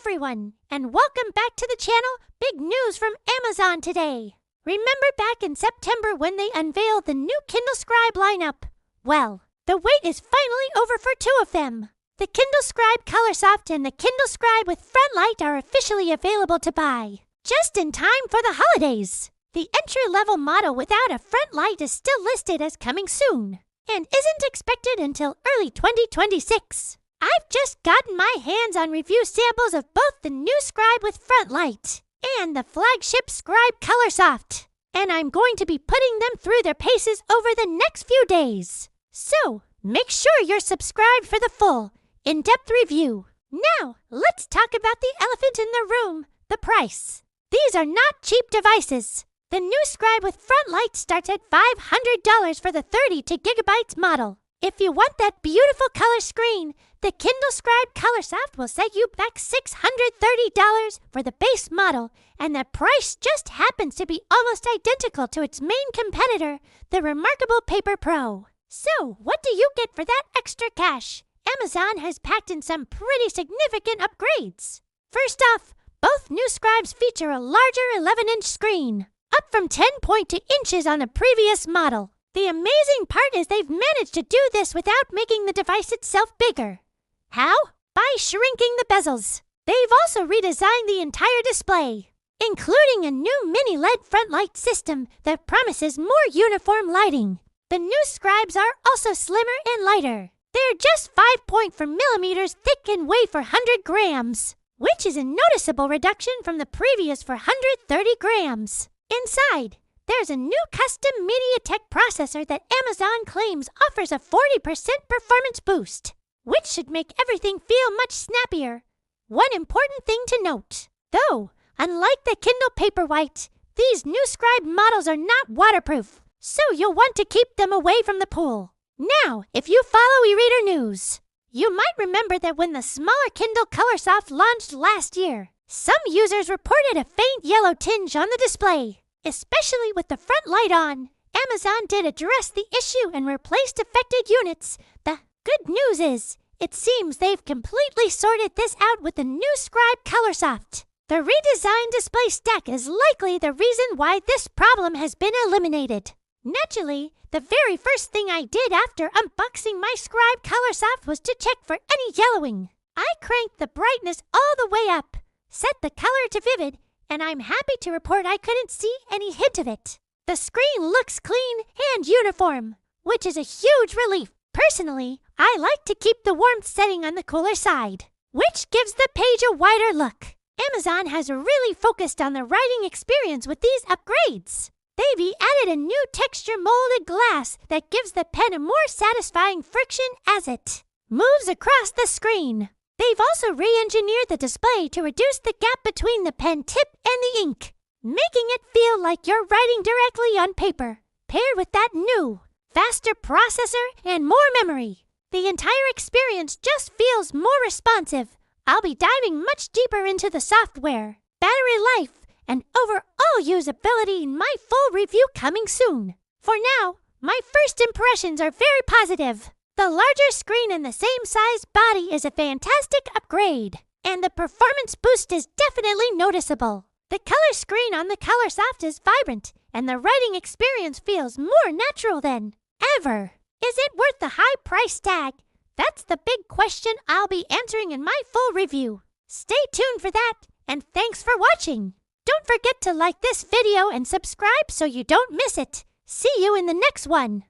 everyone, and welcome back to the channel. Big news from Amazon today. Remember back in September when they unveiled the new Kindle Scribe lineup? Well, the wait is finally over for two of them. The Kindle Scribe Colorsoft and the Kindle Scribe with front light are officially available to buy, just in time for the holidays. The entry-level model without a front light is still listed as coming soon, and isn't expected until early 2026. I've just gotten my hands on review samples of both the new Scribe with front light and the flagship Scribe Colorsoft, and I'm going to be putting them through their paces over the next few days. So, make sure you're subscribed for the full, in-depth review. Now, let's talk about the elephant in the room, the price. These are not cheap devices. The new Scribe with front light starts at $500 for the 32 gigabytes model. If you want that beautiful color screen, the Kindle Scribe Colorsoft will set you back $630 for the base model, and the price just happens to be almost identical to its main competitor, the Remarkable Paper Pro. So, what do you get for that extra cash? Amazon has packed in some pretty significant upgrades. First off, both new Scribes feature a larger 11-inch screen, up from 10.2 inches on the previous model. The amazing part is they've managed to do this without making the device itself bigger. How? By shrinking the bezels. They've also redesigned the entire display, including a new mini LED front light system that promises more uniform lighting. The new Scribes are also slimmer and lighter. They're just 5.4 millimeters thick and weigh 400 grams, which is a noticeable reduction from the previous 430 grams. Inside, there's a new custom MediaTek processor that Amazon claims offers a 40% performance boost, which should make everything feel much snappier. One important thing to note, though, unlike the Kindle Paperwhite, these new Scribe models are not waterproof, so you'll want to keep them away from the pool. Now, if you follow e-reader news, you might remember that when the smaller Kindle Colorsoft launched last year, some users reported a faint yellow tinge on the display. Especially with the front light on, Amazon did address the issue and replaced affected units. The good news is, it seems they've completely sorted this out with the new Scribe Colorsoft. The redesigned display stack is likely the reason why this problem has been eliminated. Naturally, the very first thing I did after unboxing my Scribe Colorsoft was to check for any yellowing. I cranked the brightness all the way up, set the color to vivid, and I'm happy to report I couldn't see any hint of it. The screen looks clean and uniform, which is a huge relief. Personally, I like to keep the warmth setting on the cooler side, which gives the page a wider look. Amazon has really focused on the writing experience with these upgrades. They've added a new texture molded glass that gives the pen a more satisfying friction as it moves across the screen. They've also re-engineered the display to reduce the gap between the pen tip and the ink, making it feel like you're writing directly on paper. Paired with that new, faster processor and more memory, the entire experience just feels more responsive. I'll be diving much deeper into the software, battery life, and overall usability in my full review coming soon. For now, my first impressions are very positive. The larger screen and the same size body is a fantastic upgrade, and the performance boost is definitely noticeable. The color screen on the Colorsoft is vibrant, and the writing experience feels more natural than ever. Is it worth the high price tag? That's the big question I'll be answering in my full review. Stay tuned for that, and thanks for watching. Don't forget to like this video and subscribe so you don't miss it. See you in the next one.